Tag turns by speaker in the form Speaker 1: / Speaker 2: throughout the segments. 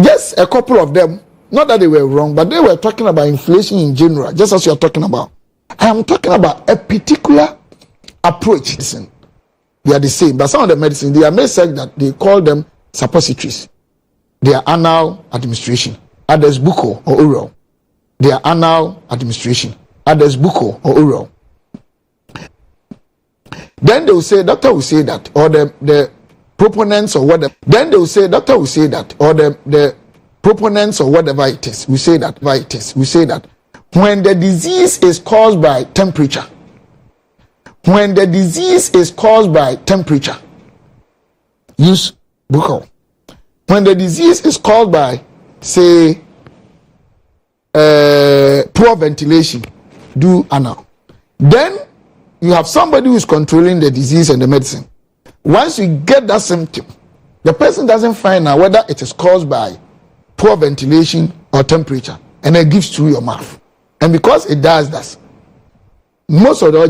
Speaker 1: Yes, a couple of them, not that they were wrong, but they were talking about inflation in general, just as you're talking about. I am talking about a particular approach. Listen, they are the same, but some of the medicine, they are made such that they call them suppositories. They are anal administration. Others buccal or oral. They are anal administration. Others buccal or oral. Then they will say, doctor will say that, or the proponents or whatever. Then they will say, doctor will say that, or the proponents or whatever it is, we say that, when the disease is caused by temperature, use buccal. When the disease is caused by, say, poor ventilation, do anal. Then you have somebody who is controlling the disease and the medicine. Once you get that symptom, the person doesn't find out whether it is caused by poor ventilation or temperature, and it gives through your mouth. And because it does that,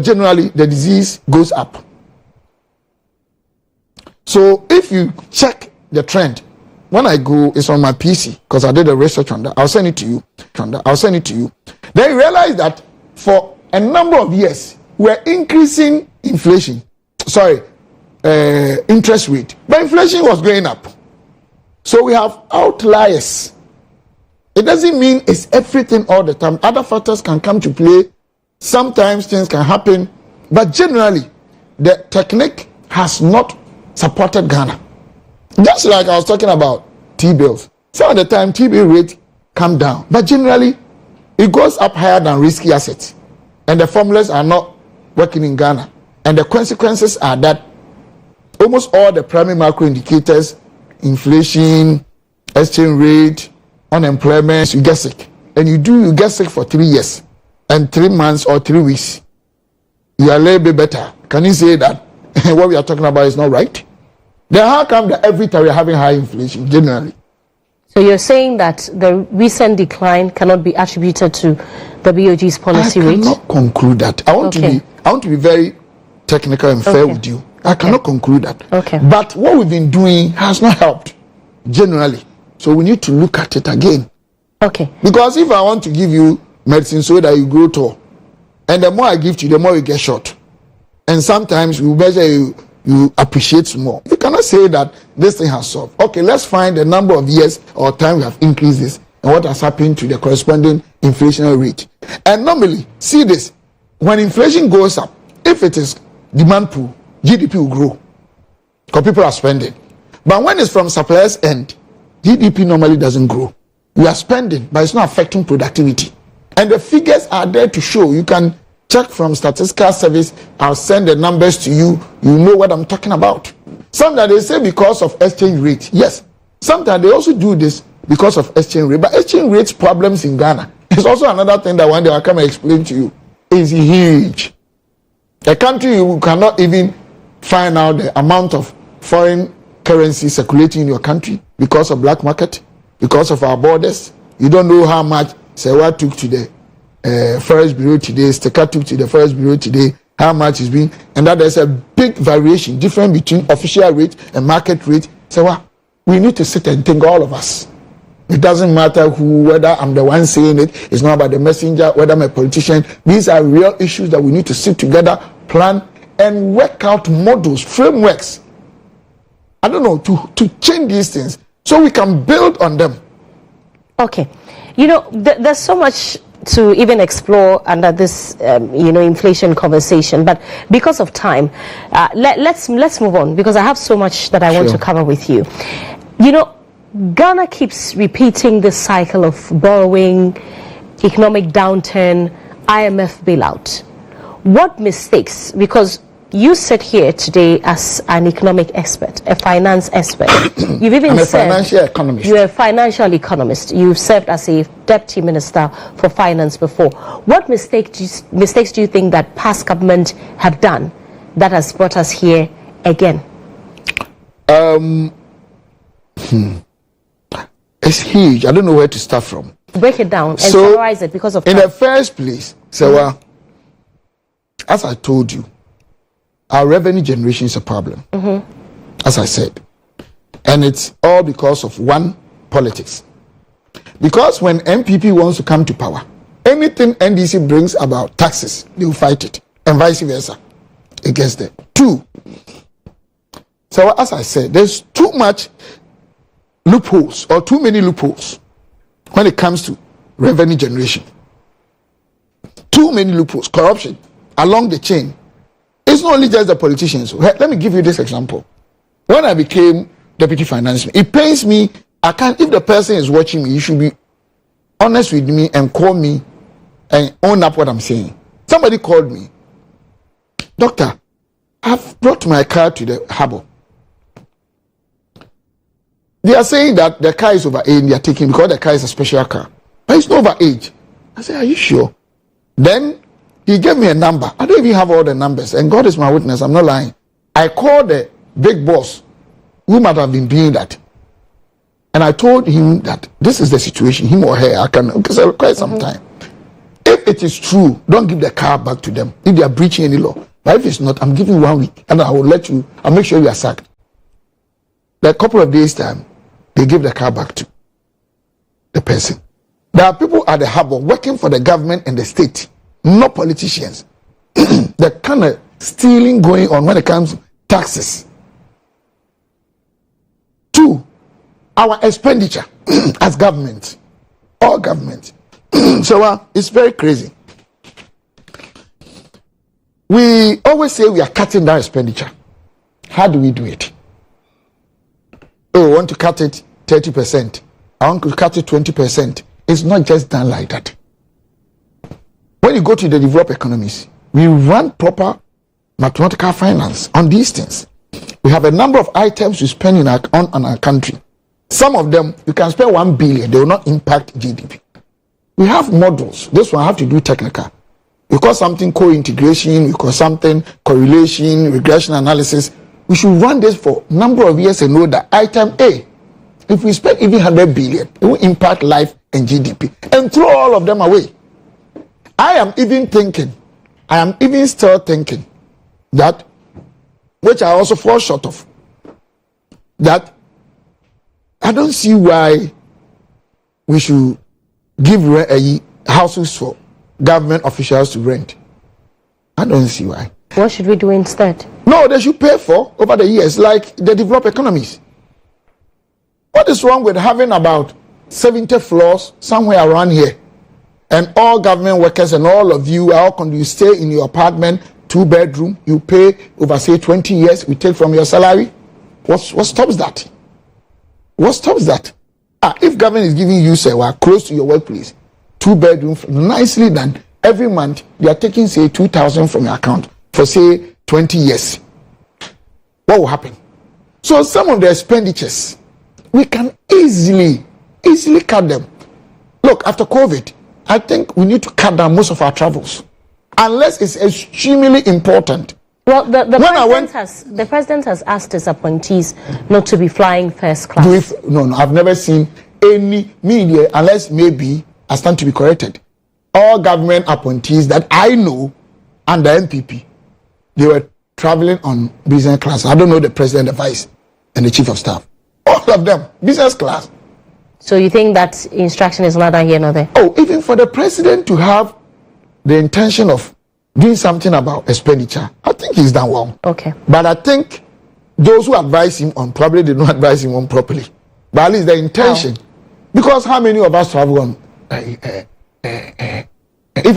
Speaker 1: generally the disease goes up. So if you check the trend, when I go, it's on my PC because I did a research on that. I'll send it to you. Then you realize that for a number of years we're increasing interest rate, but inflation was going up. So we have outliers. It doesn't mean it's everything all the time. Other factors can come to play. Sometimes things can happen, but generally the technique has not supported Ghana. Just like I was talking about T-bills. Some of the time T-bill rate come down, but generally it goes up higher than risky assets. And the formulas are not working in Ghana. And the consequences are that almost all the primary macro indicators, inflation, exchange rate, unemployment, you get sick. And you get sick for 3 years and 3 months or 3 weeks. You are a little bit better. Can you say that what we are talking about is not right? Then how come that every time we are having high inflation generally?
Speaker 2: So you're saying that the recent decline cannot be attributed to the BOG's policy rate? I
Speaker 1: cannot conclude that. I want to be very technical and fair with you. I cannot conclude that.
Speaker 2: Okay.
Speaker 1: But what we've been doing has not helped generally. So we need to look at it again.
Speaker 2: Okay.
Speaker 1: Because if I want to give you medicine so that you grow tall, and the more I give to you, the more you get short. And sometimes you measure you appreciate more. You cannot say that this thing has solved. Okay, let's find the number of years or time we have increased this and what has happened to the corresponding inflationary rate. And normally, see this, when inflation goes up, if it is demand pool, GDP will grow because people are spending. But when it's from supplier's end, GDP normally doesn't grow. We are spending, but it's not affecting productivity. And the figures are there to show. You can check from statistical service. I'll send the numbers to you. You know what I'm talking about. Sometimes they say because of exchange rate. Yes. Sometimes they also do this because of exchange rate. But exchange rates problems in Ghana is also another thing that one day I'll come and explain to you. Is huge. A country you cannot even find out the amount of foreign currency circulating in your country because of black market, because of our borders. You don't know how much Serwaa took to the Forest Bureau today, Steka took to the Forest Bureau today, how much is being, and that there's a big variation, different between official rate and market rate. So we need to sit and think, all of us. It doesn't matter who, whether I'm the one saying it, it's not about the messenger, whether I'm a politician. These are real issues that we need to sit together, plan, and work out models, frameworks. I don't know, to change these things so we can build on them.
Speaker 2: Okay. You know, there's so much to even explore under this, inflation conversation. But because of time, let's move on, because I have so much that I want to cover with you. You know, Ghana keeps repeating this cycle of borrowing, economic downturn, IMF bailout. What mistakes? Because you sit here today as an economic expert, a finance expert. You've even
Speaker 1: I'm a financial economist.
Speaker 2: You're a financial economist. You've served as a deputy minister for finance before. What mistakes do you think that past government have done that has brought us here again?
Speaker 1: It's huge. I don't know where to start from.
Speaker 2: Break it down and summarize it because of time.
Speaker 1: In the first place, Serwaa, as I told you, our revenue generation is a problem, as I said. And it's all because of, one, politics. Because when MPP wants to come to power, anything NDC brings about taxes, they will fight it, and vice versa against them. 2, so as I said, there's too much loopholes or too many loopholes when it comes to revenue generation. Too many loopholes, corruption along the chain. It's not only just the politicians. Let me give you this example. When I became deputy finance minister, it pains me. I can't, if the person is watching me, you should be honest with me and call me and own up what I'm saying. Somebody called me, Doctor, I've brought my car to the harbour. They are saying that the car is over age, they are taking because the car is a special car. But it's not over age. I said, are you sure? Then he gave me a number. I don't even have all the numbers. And God is my witness, I'm not lying. I called the big boss who might have been doing that. And I told him that this is the situation, him or her, I can, because I require some time. If it is true, don't give the car back to them if they are breaching any law. But if it's not, I'm giving 1 week and I will let you, I'll make sure you are sacked. A couple of days' time, they give the car back to the person. There are people at the harbour working for the government and the state, not politicians. The kind of stealing going on when it comes to taxes. 2, our expenditure as government, all government. So it's very crazy. We always say we are cutting down expenditure. How do we do it? Oh, I want to cut it 30%. I want to cut it 20%. It's not just done like that. When you go to the developed economies, we run proper mathematical finance on these things. We have a number of items we spend in on our country. Some of them, you can spend 1 billion, they will not impact GDP. We have models. This one I have to do technical. We call something co-integration, we call something correlation, regression analysis. We should run this for a number of years and know that item A, if we spend even 100 billion, it will impact life and GDP. And throw all of them away. I am even still thinking that, which I also fall short of, that I don't see why we should give houses for government officials to rent. I don't see why.
Speaker 2: What should we do instead?
Speaker 1: No, they should pay for over the years, like the developed economies. What is wrong with having about 70 floors somewhere around here, and all government workers and all of you you stay in your apartment, 2-bedroom, you pay over say 20 years, we take from your salary? What stops that? What stops that? If government is giving you Serwaa close to your workplace, 2-bedroom, nicely done, every month they are taking say 2,000 from your account for say 20 years. What will happen? So some of the expenditures, we can easily cut them. Look, after COVID, I think we need to cut down most of our travels, unless it's extremely important.
Speaker 2: Well, the president has asked his appointees not to be flying first class.
Speaker 1: No, I've never seen any media, unless maybe I stand to be corrected. All government appointees that I know under MPP, they were traveling on business class. I don't know the president, the vice, and the chief of staff. All of them, business class.
Speaker 2: So you think that instruction is neither here nor there?
Speaker 1: Oh, even for the president to have the intention of doing something about expenditure, I think he's done well.
Speaker 2: Okay.
Speaker 1: But I think those who advise him on probably did not advise him on properly. But at least the intention.
Speaker 2: How?
Speaker 1: Because how many of us travel on? If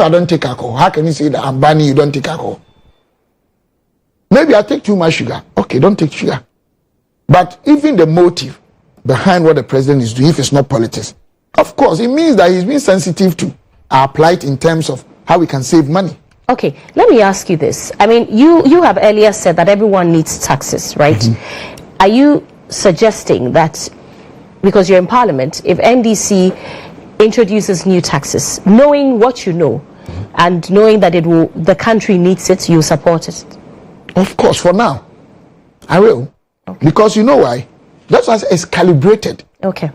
Speaker 1: I don't take alcohol, how can you say that I'm banning you don't take alcohol? Maybe I take too much sugar. Okay, don't take sugar. But even the motive behind what the president is doing, if it's not politics, of course, it means that he's being sensitive to our plight in terms of how we can save money.
Speaker 2: Okay, let me ask you this. I mean, you have earlier said that everyone needs taxes, right? Mm-hmm. Are you suggesting that, because you're in Parliament, if NDC introduces new taxes, knowing what you know, and knowing that the country needs it, you support it?
Speaker 1: Of course, for now, I will. Okay. Because you know why? That's why it's calibrated.
Speaker 2: Okay.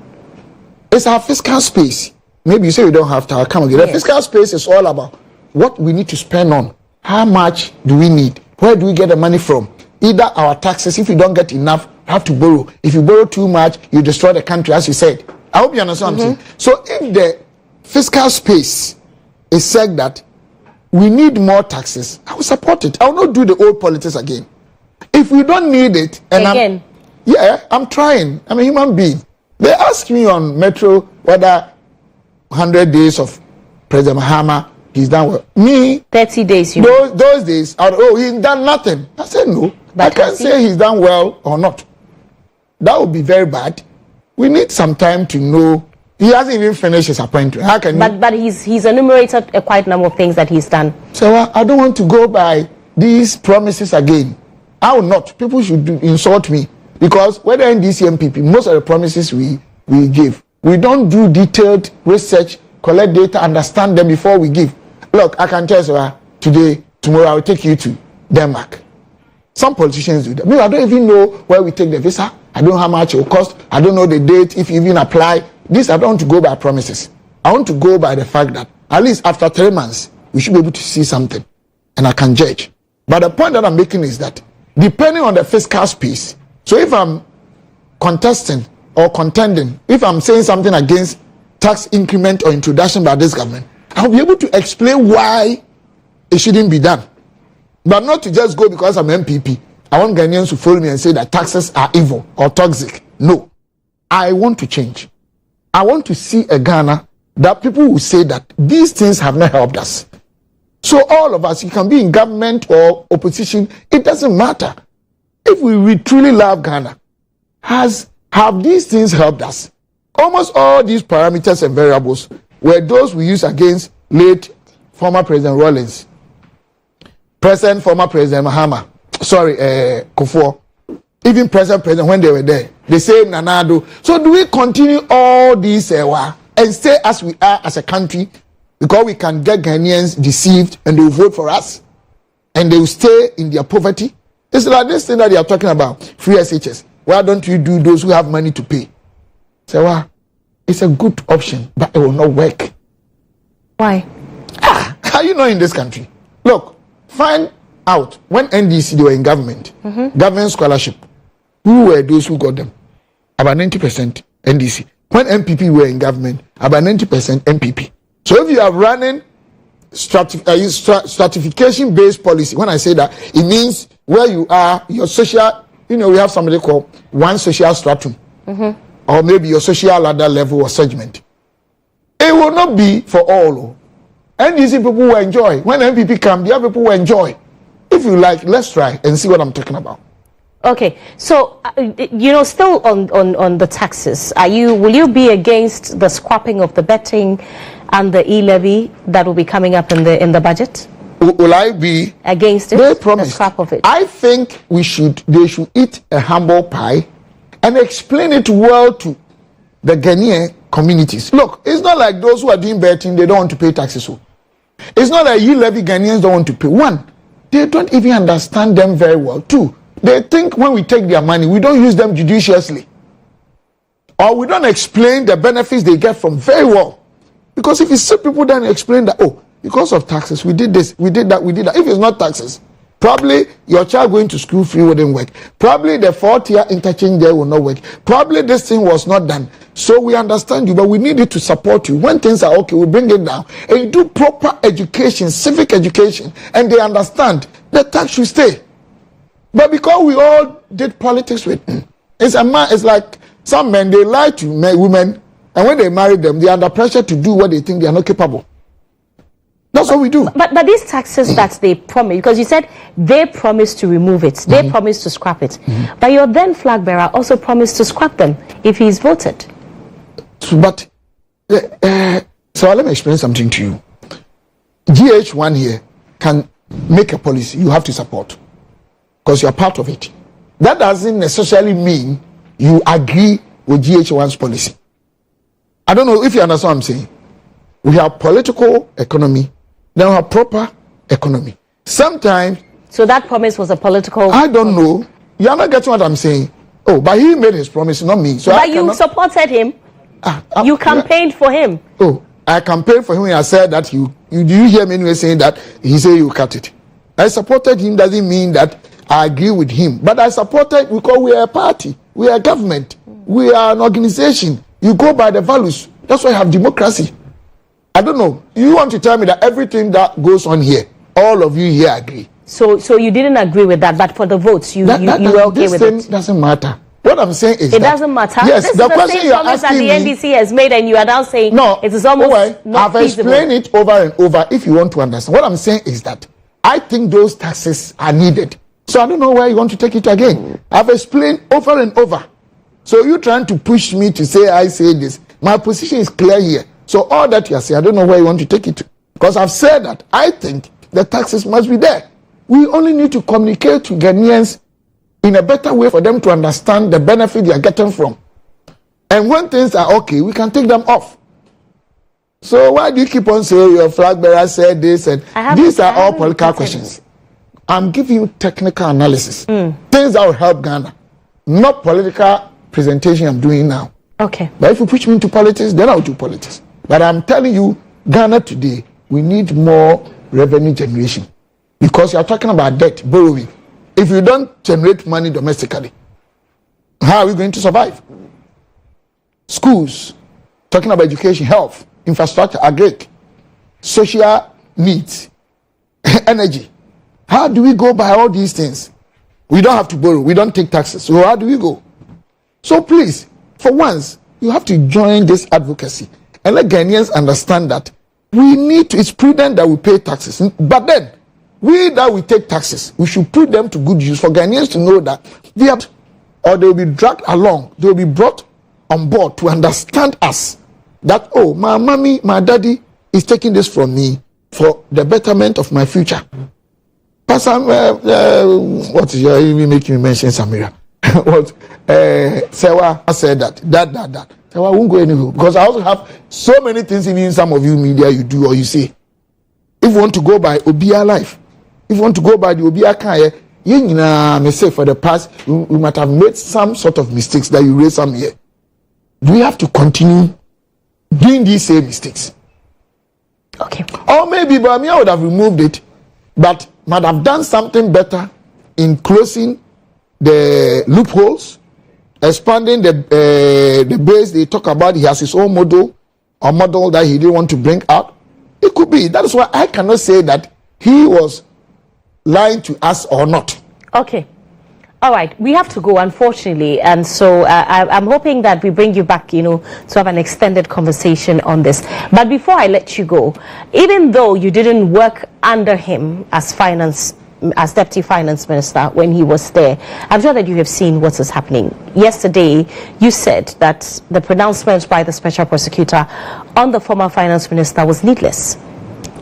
Speaker 1: It's our fiscal space. Maybe you say we don't have to. I'll come again. The fiscal space is all about what we need to spend on. How much do we need? Where do we get the money from? Either our taxes, if you don't get enough, you have to borrow. If you borrow too much, you destroy the country, as you said. I hope you understand what I'm saying. So if the fiscal space is said that we need more taxes, I will support it. I will not do the old politics again. If we don't need it, and I'm trying. I'm a human being. They asked me on Metro whether 100 days of President Mahama, he's done well. Me,
Speaker 2: 30 days.
Speaker 1: Those days, he's done nothing. I said no. But I can't say he's done well or not. That would be very bad. We need some time to know. He hasn't even finished his appointment. How can
Speaker 2: but he's enumerated a quite number of things that he's done.
Speaker 1: So I don't want to go by these promises again. I will not. People should insult me because whether NDC MPP, most of the promises we give, we don't do detailed research, collect data, understand them before we give. Look, I can tell you today, tomorrow I will take you to Denmark. Some politicians do that. I don't even know where we take the visa. I don't know how much it will cost. I don't know the date, if you even apply. This, I don't want to go by promises. I want to go by the fact that at least after 3 months, we should be able to see something. And I can judge. But the point that I'm making is that depending on the fiscal space, so if I'm contesting or contending, if I'm saying something against tax increment or introduction by this government, I'll be able to explain why it shouldn't be done. But not to just go because I'm MPP. I want Ghanaians to follow me and say that taxes are evil or toxic. No. I want to change. I want to see a Ghana that people will say that these things have not helped us. So all of us, you can be in government or opposition, it doesn't matter. If we truly love Ghana, have these things helped us? Almost all these parameters and variables were those we used against late former President Rawlings, present former President Mahama, Kufuor, even present president when they were there, the same Nanado. So do we continue all these and stay as we are as a country because we can get Ghanaians deceived and they will vote for us and they will stay in their poverty? It's like this thing that they are talking about, free SHS. Why don't you do those who have money to pay? Serwaa, it's a good option, but it will not work.
Speaker 2: Why?
Speaker 1: Are you not in this country? Look, find out when NDC they were in government, government scholarship, who were those who got them? About 90% NDC. When MPP were in government, about 90% MPP. So if you are running stratification-based policy, when I say that, it means where you are, your social, we have somebody called one social stratum, or maybe your social ladder level or segment. It will not be for all. NDC people will enjoy. When MPP come, the other people will enjoy. If you like, let's try and see what I'm talking about.
Speaker 2: Okay, so still on the taxes, will you be against the scrapping of the betting and the e-levy that will be coming up in the budget?
Speaker 1: Will I be
Speaker 2: against it?
Speaker 1: They promised.
Speaker 2: The scrap of it.
Speaker 1: I think they should eat a humble pie and explain it well to the Ghanaian communities. Look, it's not like those who are doing betting, they don't want to pay taxes. It's not like e-levy Ghanaians don't want to pay. One, they don't even understand them very well. Two, they think when we take their money, we don't use them judiciously. Or we don't explain the benefits they get from very well. Because if you see people then explain that, because of taxes, we did this, we did that, we did that. If it's not taxes, probably your child going to school free wouldn't work. Probably the 4th-year interchange there will not work. Probably this thing was not done. So we understand you, but we need it to support you. When things are okay, we bring it down. And you do proper education, civic education, and they understand the tax should stay. But because we all did politics with it's like some men, they lie to women, and when they marry them, they are under pressure to do what they think they are not capable. That's what we do.
Speaker 2: But these taxes that they promise, because you said they promised to remove it, they promised to scrap it. But your then flag bearer also promised to scrap them if he's voted.
Speaker 1: But so let me explain something to you. GHOne here can make a policy you have to support because you are part of it. That doesn't necessarily mean you agree with GHOne's policy. I don't know if you understand what I'm saying. We have political economy, then we have proper economy. Sometimes.
Speaker 2: So that promise was a political.
Speaker 1: I don't know. You are not getting what I'm saying. But he made his promise, not me. So
Speaker 2: but you supported him. You campaigned for him.
Speaker 1: I campaigned for him and I said that you hear me anyway saying that he said you cut it. I supported him doesn't mean that I agree with him. But I supported because we are a party. We are a government. We are an organization. You go by the values. That's why you have democracy. I don't know. You want to tell me that everything that goes on here, all of you here agree?
Speaker 2: So you didn't agree with that, but for the votes, you were okay with it?
Speaker 1: This thing doesn't matter. What I'm saying is
Speaker 2: it doesn't matter.
Speaker 1: Yes,
Speaker 2: this
Speaker 1: the
Speaker 2: is
Speaker 1: question
Speaker 2: same
Speaker 1: you're
Speaker 2: promise that
Speaker 1: asking
Speaker 2: the NDC has made, and you are now saying
Speaker 1: no,
Speaker 2: it is almost not
Speaker 1: I've
Speaker 2: feasible.
Speaker 1: explained it over and over if you want to understand. What I'm saying is that I think those taxes are needed. So I don't know where you want to take it again. I've explained over and over. So you're trying to push me to say I say this. My position is clear here. So all that you are saying, I don't know where you want to take it to. Because I've said that I think the taxes must be there. We only need to communicate to Ghanaians in a better way for them to understand the benefit they are getting from. And when things are okay, we can take them off. So why do you keep on saying your flag bearer said this? And these are all political questions. I'm giving you technical analysis. Things that will help Ghana. Not political presentation I'm doing now.
Speaker 2: Okay.
Speaker 1: But if you push me into politics, then I'll do politics. But I'm telling you, Ghana today, we need more revenue generation. Because you are talking about debt, borrowing. If you don't generate money domestically, how are we going to survive? Schools, talking about education, health, infrastructure, agri, social needs, energy. How do we go by all these things? We don't have to borrow. We don't take taxes. So how do we go? So please, for once, you have to join this advocacy and let Ghanaians understand that we need to, it's prudent that we pay taxes. But then, we that we take taxes, we should put them to good use for Ghanaians to know that they have, or they will be dragged along, they will be brought on board to understand us. That, oh, my mommy, my daddy is taking this from me for the betterment of my future. Pastor, what is your, even making me mention Samira? What, Serwaa said that. Serwaa won't go anywhere. Because I also have so many things, even some of you media, you do or you say. If you want to go by Obia life, if you want to go by the Obia Kanye, you may say for the past, we might have made some sort of mistakes that you raise some here. Do we have to continue doing these same mistakes?
Speaker 2: Okay.
Speaker 1: Or maybe Bamia would have removed it, but might have done something better in closing the loopholes, expanding the base. They talk about he has his own model, or model that he didn't want to bring out. It could be. That is why I cannot say that he was lying to us or not.
Speaker 2: Okay. All right. We have to go, unfortunately. And so I'm hoping that we bring you back, to have an extended conversation on this. But before I let you go, even though you didn't work under him as Deputy Finance Minister when he was there, I'm sure that you have seen what is happening. Yesterday, you said that the pronouncement by the Special Prosecutor on the former Finance Minister was needless.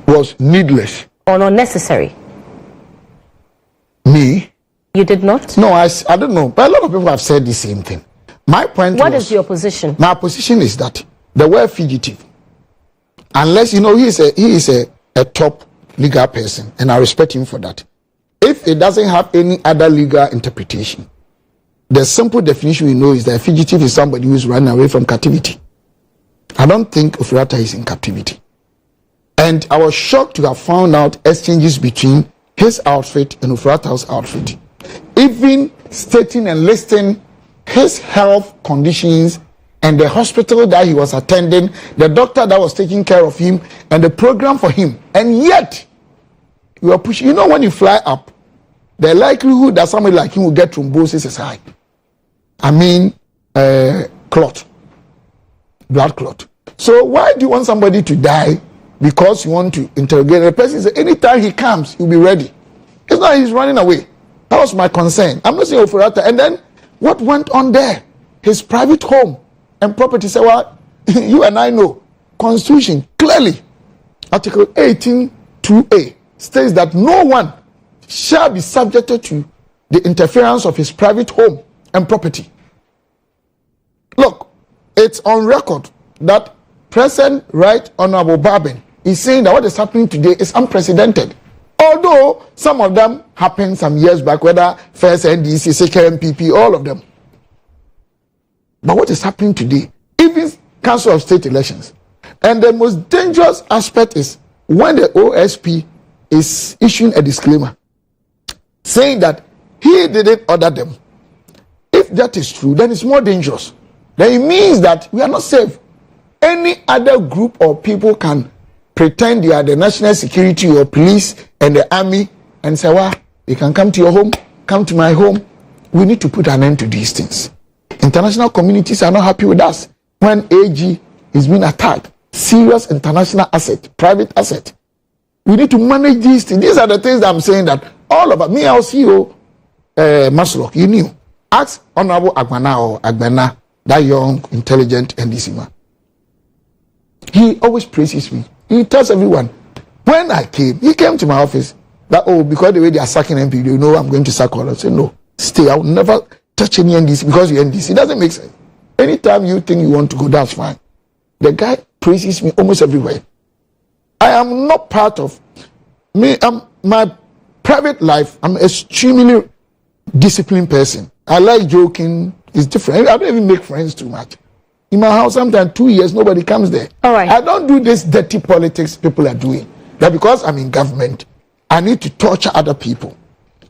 Speaker 1: Was needless.
Speaker 2: Or unnecessary.
Speaker 1: Me?
Speaker 2: You did not?
Speaker 1: No, I don't know. But a lot of people have said the same thing. My point
Speaker 2: What is your position?
Speaker 1: My position is that the word fugitive, unless, he is a top legal person, and I respect him for that. If it doesn't have any other legal interpretation, the simple definition we know is that a fugitive is somebody who is running away from captivity. I don't think Ofori-Atta is in captivity. And I was shocked to have found out exchanges between his outfit and Ofori-Atta's outfit. Even stating and listing his health conditions and the hospital that he was attending, the doctor that was taking care of him, and the program for him. And yet, you are pushing. When you fly up, the likelihood that somebody like him will get thrombosis is high. I mean, clot, blood clot. So why do you want somebody to die because you want to interrogate the person? Anytime he comes, he'll be ready. It's not he's running away. That was my concern. I'm not saying Ofori-Atta. And then what went on there? His private home and property. Say, well, you and I know. Constitution clearly, Article 18(2)(a) states that no one shall be subjected to the interference of his private home and property. Look, it's on record that President Right Honorable Babin is saying that what is happening today is unprecedented. Although some of them happened some years back, whether first NDC, second MPP, all of them. But what is happening today, even Council of State elections. And the most dangerous aspect is when the OSP is issuing a disclaimer saying that he didn't order them. If that is true, then it's more dangerous. then it means that we are not safe. Any other group or people can pretend they are the national security or police and the army and say, well, they can come to your home, come to my home. We need to put an end to these things. International communities are not happy with us when AG is being attacked. Serious international asset, private asset. We need to manage these things. These are the things that I'm saying that all of us, me, our CEO, Maslok, you knew. Ask Honorable Agwana or Agbana, that young, intelligent NDC man. He always praises me. He tells everyone. When I came, he came to my office that, oh, because the way they are sacking MP, you know I'm going to sack all. I said, no, stay. I will never touch any NDC because you're NDC. It doesn't make sense. Anytime you think you want to go, that's fine. The guy praises me almost everywhere. I am not part of me. My private life, I'm an extremely disciplined person. I like joking. It's different. I don't even make friends too much. In my house, sometimes 2 years, nobody comes there.
Speaker 2: All right.
Speaker 1: I don't do this dirty politics people are doing. That because I'm in government, I need to torture other people.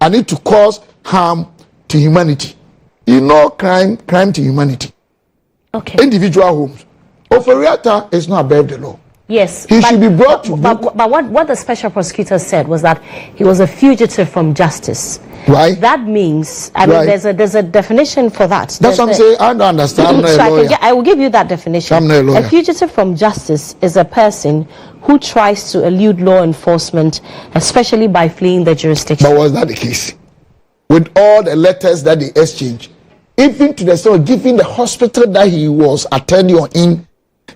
Speaker 1: I need to cause harm to humanity. You know, crime to humanity.
Speaker 2: Okay.
Speaker 1: Individual homes. Ofori-Atta is not above the law.
Speaker 2: Yes.
Speaker 1: He should be brought to book.
Speaker 2: But what the special prosecutor said was that he was a fugitive from justice.
Speaker 1: Right.
Speaker 2: That means, I mean, there's a definition for that.
Speaker 1: That's what I'm saying. I don't understand. I'm not a lawyer.
Speaker 2: I will give you that definition.
Speaker 1: I'm not a lawyer.
Speaker 2: A fugitive from justice is a person who tries to elude law enforcement, especially by fleeing the jurisdiction.
Speaker 1: But was that the case? With all the letters that they exchanged, even to the extent giving the hospital that he was attending in,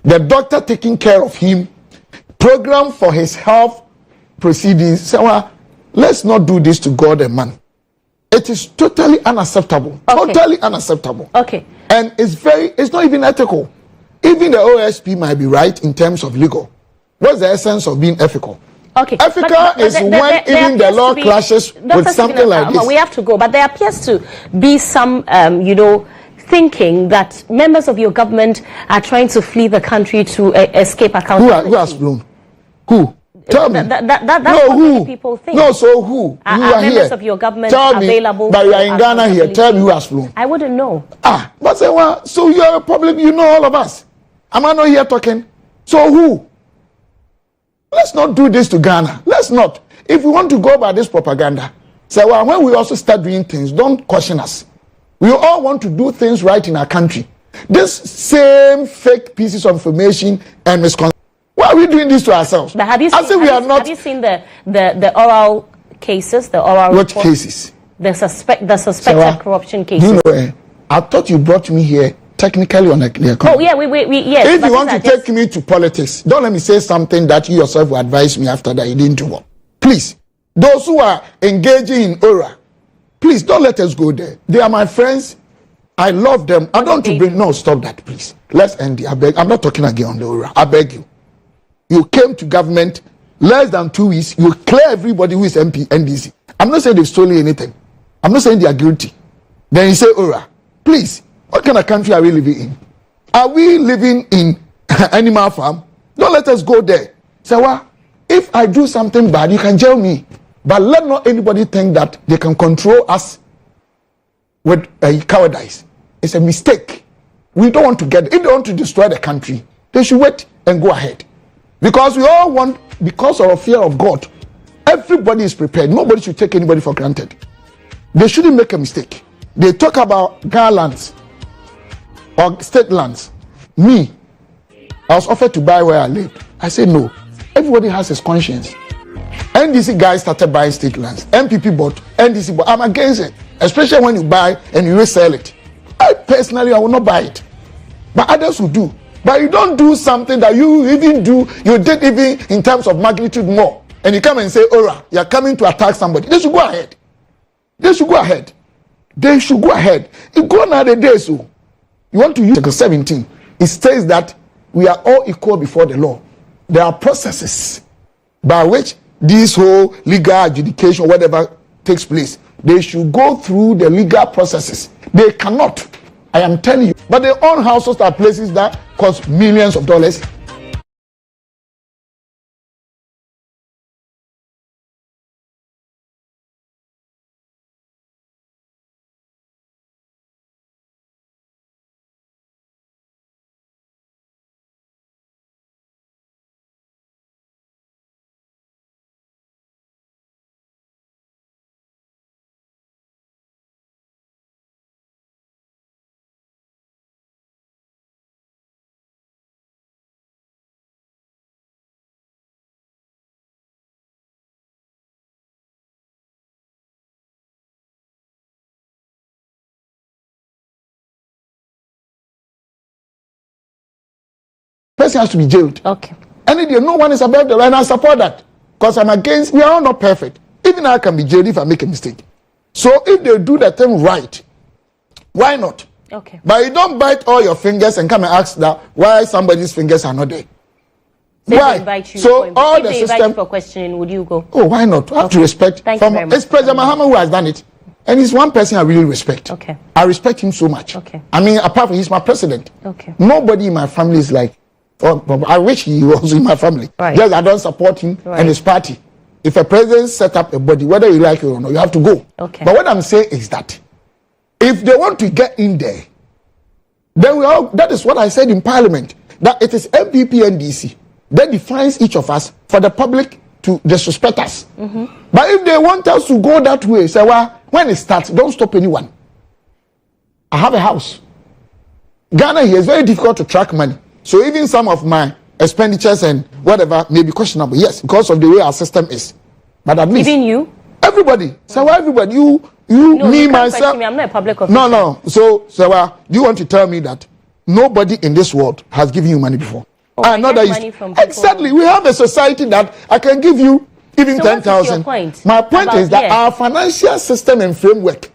Speaker 1: the doctor taking care of him, program for his health proceedings. So, let's not do this to God and man. It is totally unacceptable. Okay. Totally unacceptable.
Speaker 2: Okay.
Speaker 1: And it's not even ethical. Even the OSP might be right in terms of legal. What's the essence of being ethical?
Speaker 2: Okay.
Speaker 1: Ethical is when even the law clashes with something like this.
Speaker 2: We have to go, but there appears to be some, thinking that members of your government are trying to flee the country to escape accountability.
Speaker 1: Who has flown? Who? Tell me.
Speaker 2: That's
Speaker 1: no,
Speaker 2: what
Speaker 1: who?
Speaker 2: many people think.
Speaker 1: No, so who? You are
Speaker 2: members
Speaker 1: here.
Speaker 2: of your government
Speaker 1: Tell
Speaker 2: available?
Speaker 1: Me, but you are in Ghana here. Tell me who has flown.
Speaker 2: I wouldn't know.
Speaker 1: But say, well, so you are a public, you know all of us. Am I not here talking? So who? Let's not do this to Ghana. Let's not. If we want to go by this propaganda, say, well, when we also start doing things, don't question us. We all want to do things right in our country. This same fake pieces of information and misconception. Why are we doing this to ourselves?
Speaker 2: But have you seen the oral cases? The oral
Speaker 1: what report? Cases?
Speaker 2: The suspected corruption cases.
Speaker 1: You know, I thought you brought me here technically on a clear.
Speaker 2: Oh yeah, yes.
Speaker 1: If you want to take me to politics, don't let me say something that you yourself will advise me after that you didn't do well. Please, those who are engaging in aura, please don't let us go there. They are my friends. I love them. I don't want to bring. No, stop that, please. Let's end it. I beg. I'm not talking again on the aura. I beg you. You came to government less than 2 weeks. You clear everybody who is MP, NDC. I'm not saying they've stolen anything. I'm not saying they are guilty. Then you say, aura. Please, what kind of country are we living in? Are we living in animal farm? Don't let us go there. Serwaa, if I do something bad, you can jail me. But let not anybody think that they can control us with cowardice. It's a mistake. We don't want to get it. If they want to destroy the country, they should wait and go ahead. Because we all want, because of our fear of God, everybody is prepared. Nobody should take anybody for granted. They shouldn't make a mistake. They talk about Ghana lands or state lands. Me, I was offered to buy where I lived. I said no. Everybody has his conscience. NDC guys started buying state lands. MPP bought, NDC bought. I'm against it. Especially when you buy and you resell it. I personally will not buy it. But others will do. But you don't do something that you did even in terms of magnitude more. And you come and say, Ora, you're coming to attack somebody. They should go ahead. They should go ahead. They should go ahead. It go another day, so you want to use Article 17. It says that we are all equal before the law. There are processes by which this whole legal adjudication, whatever takes place. They should go through the legal processes. They cannot. I am telling you. But they own houses that are places that cost millions of dollars. person has to be jailed.
Speaker 2: Okay.
Speaker 1: Any day, no one is above the law, and I support that because I'm against. We are all not perfect. Even I can be jailed if I make a mistake. So if they do the thing right, why not?
Speaker 2: Okay.
Speaker 1: But you don't bite all your fingers and come and ask that why somebody's fingers are not there. Why? So all the system
Speaker 2: for questioning, would you go?
Speaker 1: Oh, why not? I have to respect.
Speaker 2: Thank you very much.
Speaker 1: It's President Mahama who has done it, and he's one person I really respect.
Speaker 2: Okay.
Speaker 1: I respect him so much.
Speaker 2: Okay.
Speaker 1: I mean, apart from he's my president.
Speaker 2: Okay.
Speaker 1: Nobody in my family is like. Oh, I wish he was in my family.
Speaker 2: Right.
Speaker 1: Just I don't support him and his party. If a president set up a body, whether you like it or not, you have to go.
Speaker 2: Okay.
Speaker 1: But what I'm saying is that if they want to get in there, then that is what I said in Parliament, that it is MPP and DC that defines each of us for the public to disrespect us. Mm-hmm. But if they want us to go that way, say, well, when it starts, don't stop anyone. I have a house. Ghana here is very difficult to track money. So even some of my expenditures and whatever may be questionable. Yes, because of the way our system is. But at least
Speaker 2: even you,
Speaker 1: everybody. So everybody, you, me, myself.
Speaker 2: Me. I'm not a public official.
Speaker 1: No. So you want to tell me that nobody in this world has given you money before?
Speaker 2: Oh, I get money from people.
Speaker 1: Exactly. We have a society that I can give you even 10,000. My point is that our financial system and framework.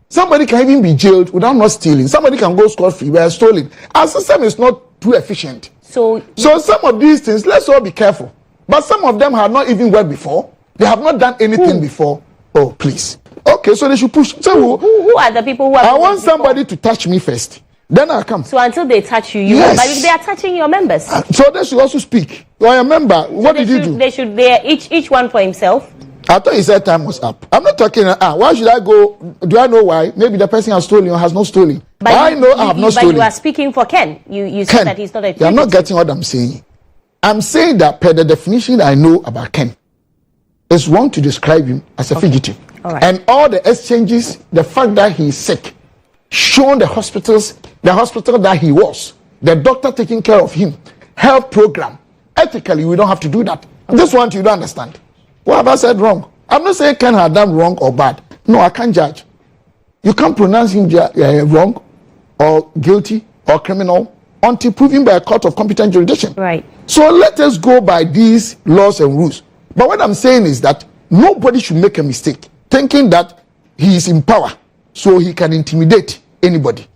Speaker 1: Somebody can even be jailed without not stealing. Somebody can go scot-free without stealing. Our system is not too efficient. So some of these things, let's all be careful. But some of them have not even worked before. They have not done anything before. Oh, please. Okay, so they should push. So
Speaker 2: who are the people who have?
Speaker 1: I want somebody to touch me first. Then I'll come.
Speaker 2: So until they touch you,
Speaker 1: yes.
Speaker 2: But if they are touching your members,
Speaker 1: so they should also speak. You are a member. What did you do?
Speaker 2: They each one for himself.
Speaker 1: I thought you said time was up. I'm not talking. Why should I go? Do I know why? Maybe the person has stolen or has not stolen. But I know I have not stolen.
Speaker 2: But you are speaking for Ken. You said that he's not a.
Speaker 1: You are not getting what I'm saying. I'm saying that per the definition I know about Ken, it's wrong to describe him as a fugitive.
Speaker 2: All right.
Speaker 1: And all the exchanges, the fact that he is sick, shown the hospital that he was, the doctor taking care of him, health program. Ethically, we don't have to do that. This one you don't understand. What have I said wrong? I'm not saying Ken had done wrong or bad. No, I can't judge. You can't pronounce him wrong or guilty or criminal until proven by a court of competent jurisdiction.
Speaker 2: Right.
Speaker 1: So let us go by these laws and rules. But what I'm saying is that nobody should make a mistake thinking that he is in power so he can intimidate anybody.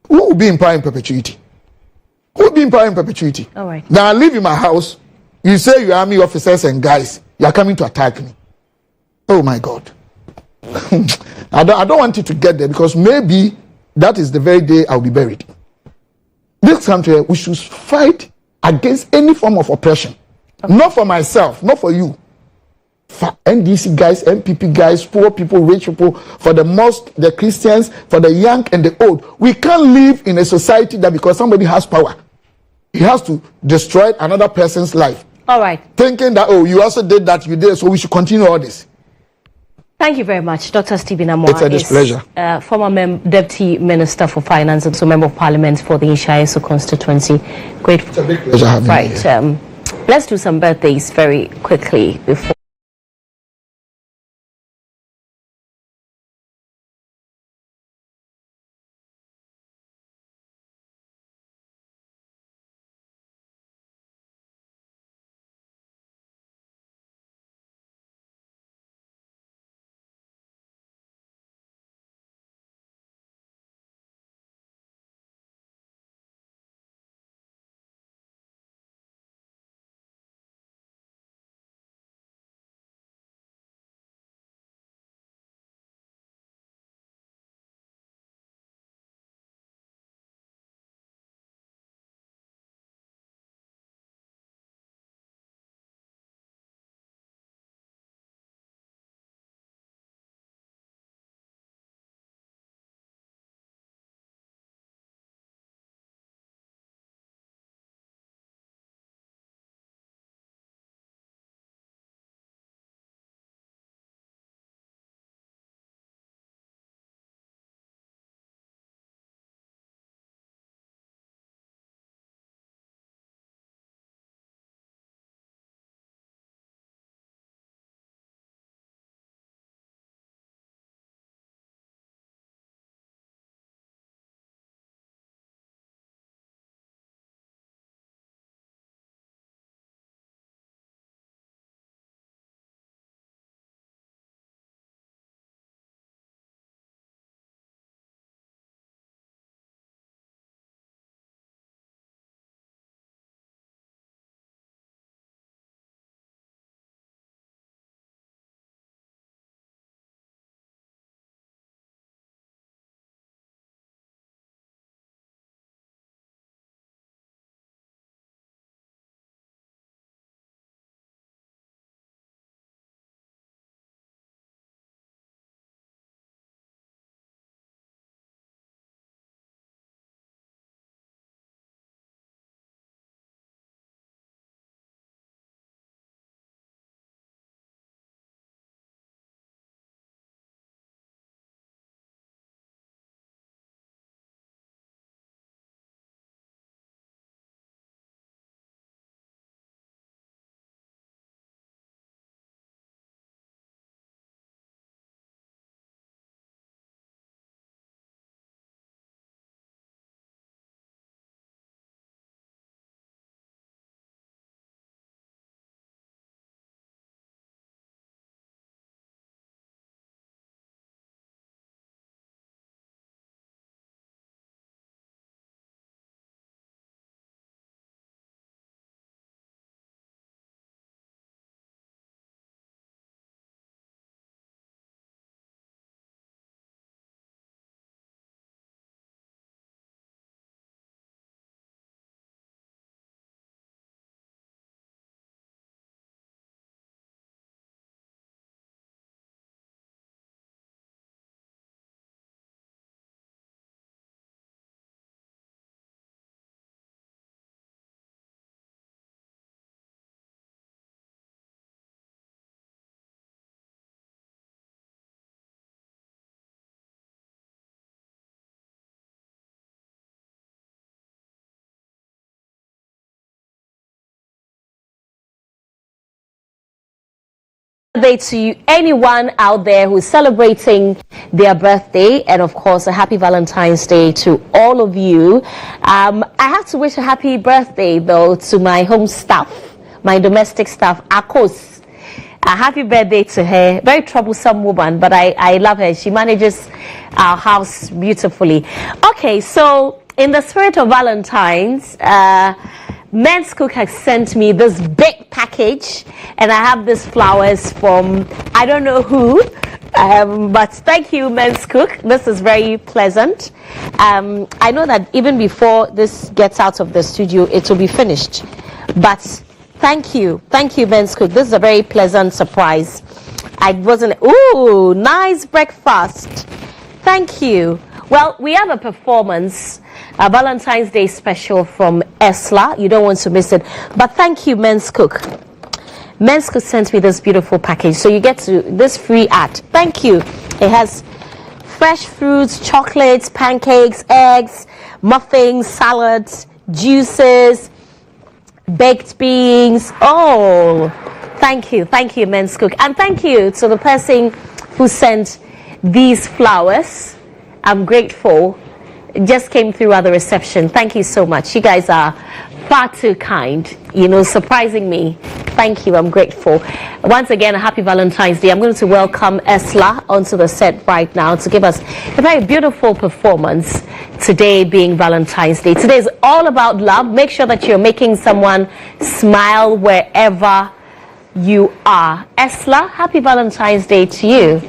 Speaker 1: Who will be in power in perpetuity? Who will be in power in perpetuity?
Speaker 2: All right.
Speaker 1: Now I live in my house. You say you army officers and guys, you are coming to attack me. Oh my God. I don't want you to get there because maybe that is the very day I'll be buried. This country, we should fight against any form of oppression. Okay. Not for myself, not for you. For NDC guys, MPP guys, poor people, rich people, for the mosque, the Christians, for the young and the old. We can't live in a society that because somebody has power, he has to destroy another person's life.
Speaker 2: All right.
Speaker 1: Thinking that, oh, you also did that, you did, so we should continue all this.
Speaker 2: Thank you very much. Dr. Stephen Amoah
Speaker 1: it's a displeasure.
Speaker 2: Former Deputy Minister for Finance and so Member of Parliament for the Ishayesu constituency. Great.
Speaker 1: It's a big pleasure having you here.
Speaker 2: Right. Let's do some birthdays very quickly before. Birthday to you, anyone out there who's celebrating their birthday, and of course a happy Valentine's Day to all of you. I have to wish a happy birthday though to my home staff, my domestic staff, Akos. A happy birthday to her. Very troublesome woman, but I love her. She manages our house beautifully. Okay, so in the spirit of Valentine's, Men's Cook has sent me this big package, and I have these flowers from I don't know who, but thank you, Men's Cook. This is very pleasant. I know that even before this gets out of the studio, it will be finished, but thank you, Men's Cook. This is a very pleasant surprise. I wasn't. Ooh, nice breakfast. Thank you. Well, we have a performance, a Valentine's Day special from Esla. You don't want to miss it. But thank you, Men's Cook. Men's Cook sent me this beautiful package. So you get to this free art. Thank you. It has fresh fruits, chocolates, pancakes, eggs, muffins, salads, juices, baked beans. Oh, thank you, Men's Cook. And thank you to the person who sent these flowers. I'm grateful. It just came through at the reception. Thank you so much. You guys are far too kind, surprising me. Thank you. I'm grateful. Once again, a happy Valentine's Day. I'm going to welcome Esla onto the set right now to give us a very beautiful performance, today being Valentine's Day. Today is all about love. Make sure that you're making someone smile wherever you are. Esla, happy Valentine's Day to you.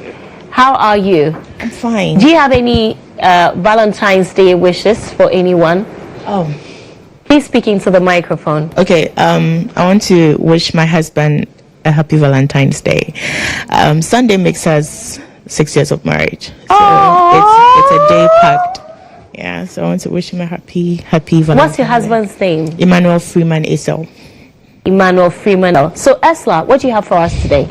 Speaker 2: How are you?
Speaker 3: I'm fine.
Speaker 2: Do you have any Valentine's Day wishes for anyone?
Speaker 3: Oh.
Speaker 2: Please speak into the microphone.
Speaker 3: Okay, I want to wish my husband a happy Valentine's Day. Sunday makes us 6 years of marriage. So it's a day packed. Yeah, so I want to wish him a happy Valentine's
Speaker 2: What's your husband's name?
Speaker 3: Emmanuel Freeman Esau.
Speaker 2: Emmanuel Freeman. So Esla, what do you have for us today?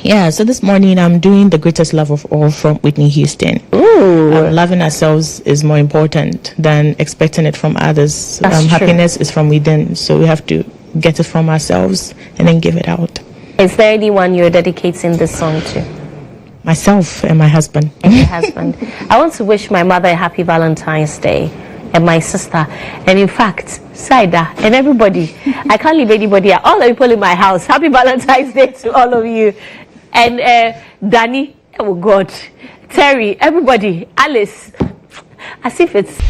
Speaker 3: Yeah, so this morning I'm doing The Greatest Love of All from Whitney Houston.
Speaker 2: Ooh.
Speaker 3: Loving ourselves is more important than expecting it from others. Happiness is from within, so we have to get it from ourselves and then give it out.
Speaker 2: Is there anyone you're dedicating this song to?
Speaker 3: Myself and my husband.
Speaker 2: And your husband. I want to wish my mother a happy Valentine's Day, and my sister, and in fact, Saida, and everybody. I can't leave anybody out. All the people in my house. Happy Valentine's Day to all of you. And Danny, oh God, Terry, everybody, Alice, as if it's...